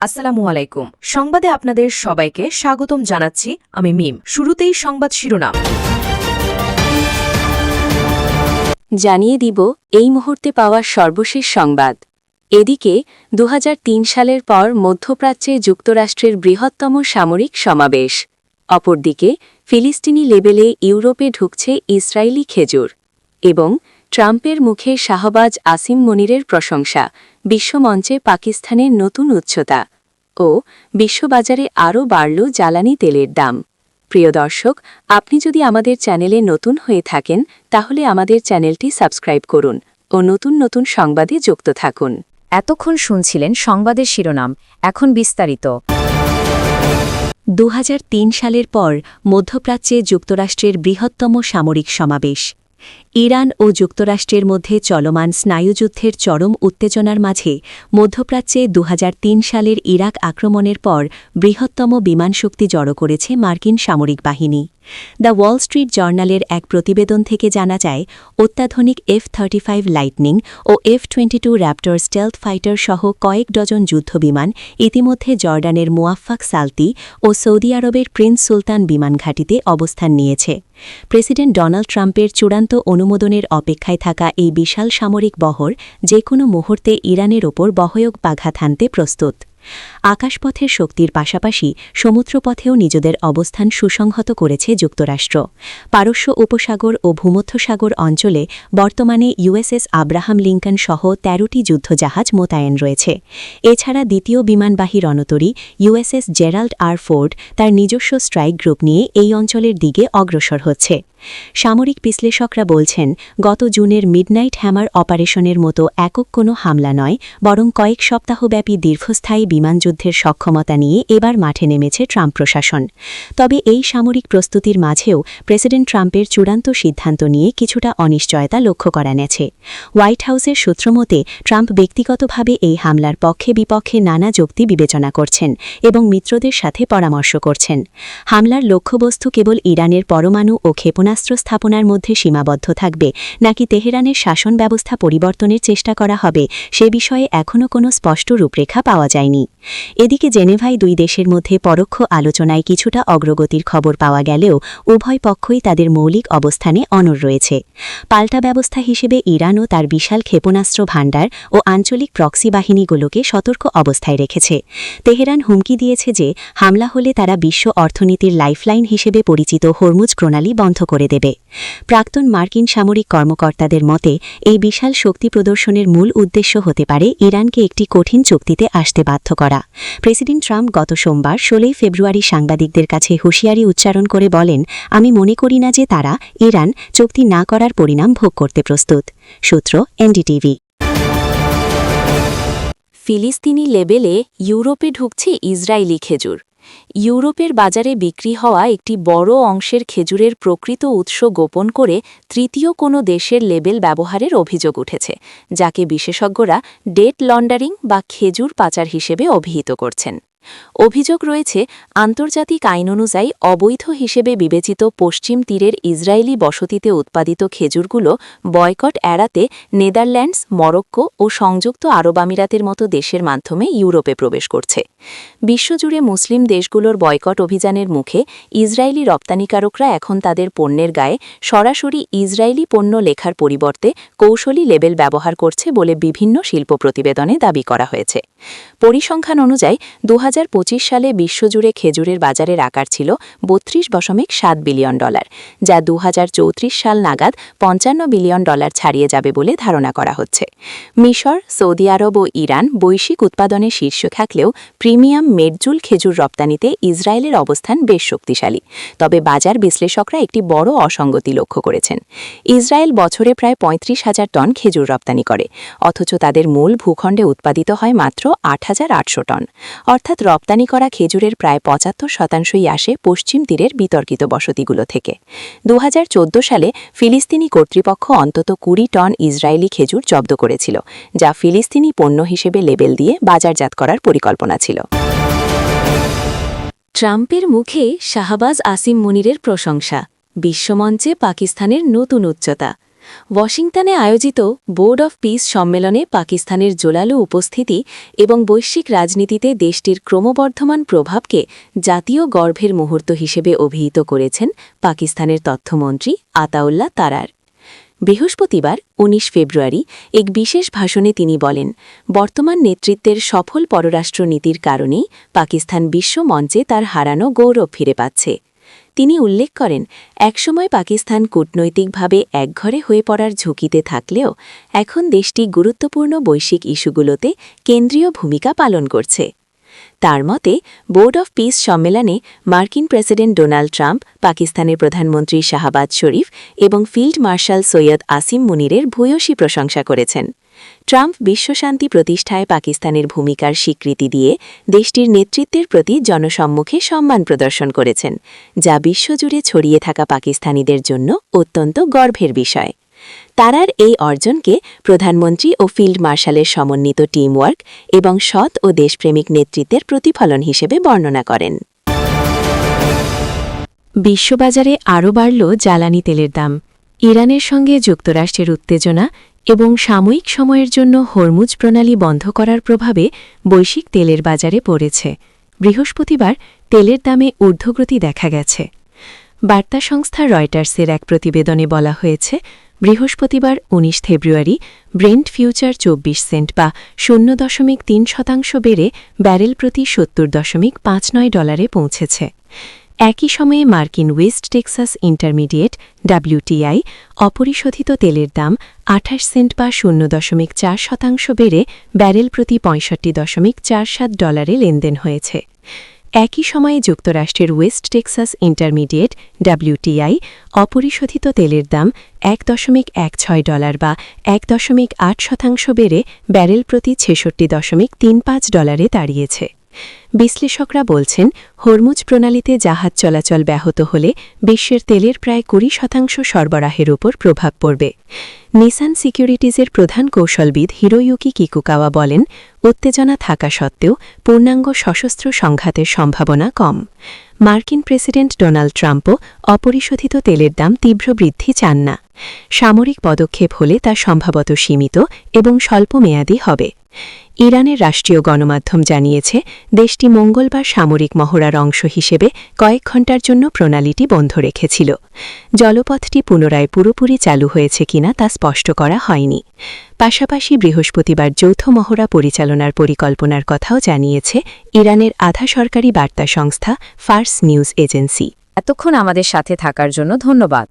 আসসালামু আলাইকুম। সংবাদে আপনাদের সবাইকে স্বাগতম জানাচ্ছি আমি মিম। শুরুতেই সংবাদ শিরোনাম জানিয়ে দিব এই মুহূর্তে পাওয়া সর্বশেষ সংবাদ। এদিকে ২০০৩ সালের পর মধ্যপ্রাচ্যে যুক্তরাষ্ট্রের বৃহত্তম সামরিক সমাবেশ। অপরদিকে ফিলিস্তিনি লেবেলে ইউরোপে ঢুকছে ইসরায়েলি খেজুর। এবং ট্রাম্পের মুখে শাহবাজ আসিম মনিরের প্রশংসা, বিশ্বমঞ্চে পাকিস্তানের নতুন উচ্চতা। ও বিশ্ববাজারে আরও বাড়ল জ্বালানি তেলের দাম। প্রিয় দর্শক, আপনি যদি আমাদের চ্যানেলে নতুন হয়ে থাকেন তাহলে আমাদের চ্যানেলটি সাবস্ক্রাইব করুন ও নতুন নতুন সংবাদে যুক্ত থাকুন। এতক্ষণ শুনছিলেন সংবাদের শিরোনাম, এখন বিস্তারিত। ২০০৩ সালের পর মধ্যপ্রাচ্যে যুক্তরাষ্ট্রের বৃহত্তম সামরিক সমাবেশ। ইরান ও যুক্তরাষ্ট্রের মধ্যে চলমান স্নায়ুযুদ্ধের চরম উত্তেজনার মাঝে মধ্যপ্রাচ্যে ২০০৩ সালের ইরাক আক্রমণের পর বৃহত্তম বিমানশক্তি জড়ো করেছে মার্কিন সামরিক বাহিনী। দ্য ওয়াল স্ট্রিট জার্নালের এক প্রতিবেদন থেকে জানা যায়, অত্যাধুনিক F-35 লাইটনিং ও F-22 র্যাপটর স্টেলথ ফাইটার সহ কয়েক ডজন যুদ্ধবিমান ইতিমধ্যে জর্ডানের মুয়াফফাক সালতি ও সৌদি আরবের প্রিন্স সুলতান বিমান ঘাঁটিতে অবস্থান নিয়েছে। প্রেসিডেন্ট ডোনাল্ড ট্রাম্পের চূড়ান্ত অনুমোদনের অপেক্ষায় থাকা এই বিশাল সামরিক বহর যে কোনো মুহূর্তে ইরানের ওপর বহয়ক আঘাত হানতে প্রস্তুত। আকাশপথের শক্তির পাশাপাশি সমুদ্রপথেও নিজেদের অবস্থান সুসংহত করেছে যুক্তরাষ্ট্র। পারস্য উপসাগর ও ভূমধ্যসাগর অঞ্চলে বর্তমানে ইউএসএস আব্রাহাম লিঙ্কন সহ ১৩টি যুদ্ধজাহাজ মোতায়েন রয়েছে। এছাড়া দ্বিতীয় বিমানবাহী রণতরী ইউএসএস জেরাল্ড আর ফোর্ড তার নিজস্ব স্ট্রাইক গ্রুপ নিয়ে এই অঞ্চলের দিকে অগ্রসর হচ্ছে। সামরিক বিশ্লেষকরা বলছেন, গত জুনের মিডনাইট হ্যামার অপারেশনের মতো একক কোনো হামলা নয়, বরং কয়েক সপ্তাহব্যাপী দীর্ঘস্থায়ী বিমানযুদ্ধের সক্ষমতা নিয়ে এবার মাঠে নেমেছে ট্রাম্প প্রশাসন। তবে এই সামরিক প্রস্তুতির মাঝেও প্রেসিডেন্ট ট্রাম্পের চূড়ান্ত সিদ্ধান্ত নিয়ে কিছুটা অনিশ্চয়তা লক্ষ্য করা গেছে। হোয়াইট হাউসের সূত্রমতে ট্রাম্প ব্যক্তিগতভাবে এই হামলার পক্ষে বিপক্ষে নানা যুক্তি বিবেচনা করছেন এবং মিত্রদের সাথে পরামর্শ করছেন। হামলার লক্ষ্যবস্তু কেবল ইরানের পরমাণু ও ক্ষেপণাস্ত্র স্থাপনার মধ্যে সীমাবদ্ধ থাকবে নাকি তেহরানের শাসন ব্যবস্থা পরিবর্তনের চেষ্টা করা হবে, সে বিষয়ে এখনও কোনো স্পষ্ট রূপরেখা পাওয়া যায়নি। এদিকে জেনেভায় দুই দেশের মধ্যে পরোক্ষ আলোচনায় কিছুটা অগ্রগতির খবর পাওয়া গেলেও উভয় পক্ষই তাদের মৌলিক অবস্থানে অনড় রয়েছে। পাল্টা ব্যবস্থা হিসেবে ইরানও তার বিশাল ক্ষেপণাস্ত্র ভাণ্ডার ও আঞ্চলিক প্রক্সি বাহিনীগুলোকে সতর্ক অবস্থায় রেখেছে। তেহরান হুমকি দিয়েছে যে হামলা হলে তারা বিশ্ব অর্থনীতির লাইফলাইন হিসেবে পরিচিত হরমুজ প্রণালী বন্ধ করে দেবে। প্রাক্তন মার্কিন সামরিক কর্মকর্তাদের মতে এই বিশাল শক্তি প্রদর্শনের মূল উদ্দেশ্য হতে পারে ইরানকে একটি কঠিন চুক্তিতে আসতে বাধ্য করা। প্রেসিডেন্ট ট্রাম্প গত সোমবার ১৬ ফেব্রুয়ারি সাংবাদিকদের কাছে হুঁশিয়ারি উচ্চারণ করে বলেন, আমি মনে করি না যে তারা ইরান চুক্তি না করার পরিণাম ভোগ করতে প্রস্তুত। সূত্র এনডিটিভি। ফিলিস্তিনি লেবেলে ইউরোপে ঢুকছে ইসরায়েলি খেজুর। ইউরোপের বাজারে বিক্রি হওয়া একটি বড় অংশের খেজুরের প্রকৃত উৎস গোপন করে তৃতীয় কোনো দেশের লেবেল ব্যবহারের অভিযোগ উঠেছে, যাকে বিশেষজ্ঞরা ডেট লন্ডারিং বা খেজুর পাচার হিসেবে অভিহিত করছেন। অভিযোগ রয়েছে, আন্তর্জাতিক আইন অনুযায়ী অবৈধ হিসেবে বিবেচিত পশ্চিম তীরের ইসরায়েলি বসতিতে উৎপাদিত খেজুরগুলো বয়কট এড়াতে নেদারল্যান্ডস, মরক্কো ও সংযুক্ত আরব আমিরাতের মতো দেশের মাধ্যমে ইউরোপে প্রবেশ করছে। বিশ্বজুড়ে মুসলিম দেশগুলোর বয়কট অভিযানের মুখে ইসরায়েলি রপ্তানিকারকরা এখন তাদের পণ্যের গায়ে সরাসরি ইসরায়েলি পণ্য লেখার পরিবর্তে কৌশলী লেবেল ব্যবহার করছে বলে বিভিন্ন শিল্প প্রতিবেদনে দাবি করা হয়েছে। পরিসংখ্যান অনুযায়ী ২০২৫ সালে বিশ্বজুড়ে খেজুরের বাজারের আকার ছিল $৩২.৭ বিলিয়ন, যা ২০৩৪ সাল নাগাদ $৫৫ বিলিয়ন ছাড়িয়ে যাবে বলে ধারণা করা হচ্ছে। মিশর, সৌদি আরব ও ইরান বৈশ্বিক উৎপাদনে শীর্ষে থাকলেও প্রিমিয়াম মেডজুল খেজুর রপ্তানিতে ইসরায়েলের অবস্থান বেশ শক্তিশালী। তবে বাজার বিশ্লেষকরা একটি বড় অসঙ্গতি লক্ষ্য করেছেন। ইসরায়েল বছরে প্রায় ৩৫,০০০ টন খেজুর রপ্তানি করে, অথচ তাদের মূল ভূখণ্ডে উৎপাদিত হয় মাত্র ৮,৮০০ টন। অর্থাৎ রপ্তানি করা খেজুরের প্রায় ৭৫% আসে পশ্চিম তীরের বিতর্কিত বসতিগুলো থেকে। ২০১৪ সালে ফিলিস্তিনি কর্তৃপক্ষ অন্তত ২০ টন ইসরায়েলি খেজুর জব্দ করেছিল, যা ফিলিস্তিনি পণ্য হিসেবে লেবেল দিয়ে বাজারজাত করার পরিকল্পনা ছিল। ট্রাম্পের মুখে শাহবাজ আসিম মনিরের প্রশংসা, বিশ্বমঞ্চে পাকিস্তানের নতুন উচ্চতা। ওয়াশিংটনে আয়োজিত বোর্ড অফ পিস সম্মেলনে পাকিস্তানের জোরালো উপস্থিতি এবং বৈশ্বিক রাজনীতিতে দেশটির ক্রমবর্ধমান প্রভাবকে জাতীয় গর্বের মুহূর্ত হিসেবে অভিহিত করেছেন পাকিস্তানের তথ্যমন্ত্রী আতাউল্লাহ তারার। বৃহস্পতিবার ১৯ ফেব্রুয়ারি এক বিশেষ ভাষণে তিনি বলেন, বর্তমান নেতৃত্বের সফল পররাষ্ট্রনীতির কারণেই পাকিস্তান বিশ্ব মঞ্চে তার হারানো গৌরব ফিরে পাচ্ছে। তিনি উল্লেখ করেন, একসময় পাকিস্তান কূটনৈতিকভাবে একঘরে হয়ে পড়ার ঝুঁকিতে থাকলেও এখন দেশটি গুরুত্বপূর্ণ বৈশ্বিক ইস্যুগুলোতে কেন্দ্রীয় ভূমিকা পালন করছে। তার মতে, বোর্ড অফ পিস সম্মেলনে মার্কিন প্রেসিডেন্ট ডোনাল্ড ট্রাম্প, পাকিস্তানের প্রধানমন্ত্রী শাহবাজ শরীফ এবং ফিল্ড মার্শাল সৈয়দ আসিম মুনিরের ভূয়সী প্রশংসা করেছেন। ট্রাম্প বিশ্বশান্তি প্রতিষ্ঠায় পাকিস্তানের ভূমিকার স্বীকৃতি দিয়ে দেশটির নেতৃত্বের প্রতি জনসম্মুখে সম্মান প্রদর্শন করেছেন, যা বিশ্বজুড়ে ছড়িয়ে থাকা পাকিস্তানিদের জন্য অত্যন্ত গর্বের বিষয়। তারার এই অর্জনকে প্রধানমন্ত্রী ও ফিল্ড মার্শালের সমন্বিত টিমওয়ার্ক এবং সৎ ও দেশপ্রেমিক নেতৃত্বের প্রতিফলন হিসেবে বর্ণনা করেন। বিশ্ববাজারে আরও বাড়ল জ্বালানি তেলের দাম। ইরানের সঙ্গে যুক্তরাষ্ট্রের উত্তেজনা এবং সাময়িক সময়ের জন্য হরমুজ প্রণালী বন্ধ করার প্রভাবে বৈশ্বিক তেলের বাজারে পড়েছে। বৃহস্পতিবার তেলের দামে ঊর্ধ্বগতি দেখা গেছে। বার্তা সংস্থা রয়টার্সের এক প্রতিবেদনে বলা হয়েছে, বৃহস্পতিবার ১৯ ফেব্রুয়ারি ব্রেন্ট ফিউচার ২৪ সেন্ট বা ০.৩% বেড়ে ব্যারেল প্রতি ৭০.৫৯ ডলারে পৌঁছেছে। একই সময়ে মার্কিন ওয়েস্ট টেক্সাস ইন্টারমিডিয়েট WTI অপরিশোধিত তেলের দাম ২৮ সেন্ট বা ০.৪% বেড়ে ব্যারেল প্রতি ৬৫.৪৭ ডলারে লেনদেন হয়েছে। একই সময়ে যুক্তরাষ্ট্রের ওয়েস্ট টেক্সাস ইন্টারমিডিয়েট WTI অপরিশোধিত তেলের দাম ১.১৬ ডলার বা ১.৮% বেড়ে ব্যারেল প্রতি ৬৬.৩৫ ডলারে দাঁড়িয়েছে। বিশ্লেষকরা বলছেন, হরমুজ প্রণালীতে জাহাজ চলাচল ব্যাহত হলে বিশ্বের তেলের প্রায় ২০% সরবরাহের উপর প্রভাব পড়বে। নিসান সিকিউরিটিজের প্রধান কৌশলবিদ হিরোয়ুকি কিকুকাওয়া বলেন, উত্তেজনা থাকা সত্ত্বেও পূর্ণাঙ্গ সশস্ত্র সংঘাতের সম্ভাবনা কম। মার্কিন প্রেসিডেন্ট ডোনাল্ড ট্রাম্পও অপরিশোধিত তেলের দাম তীব্র বৃদ্ধি চান না। সামরিক পদক্ষেপ হলে তা সম্ভবত সীমিত এবং স্বল্পমেয়াদী হবে। ইরানের রাষ্ট্রীয় গণমাধ্যম জানিয়েছে, দেশটি মঙ্গলবার সামরিক মহড়ার অংশ হিসেবে কয়েক ঘণ্টার জন্য প্রণালীটি বন্ধ রেখেছিল। জলপথটি পুনরায় পুরোপুরি চালু হয়েছে কিনা তা স্পষ্ট করা হয়নি। পাশাপাশি বৃহস্পতিবার যৌথ মহড়া পরিচালনার পরিকল্পনার কথাও জানিয়েছে ইরানের আধা সরকারি বার্তা সংস্থা ফার্স নিউজ এজেন্সি। এতক্ষণ আমাদের সাথে থাকার জন্য ধন্যবাদ।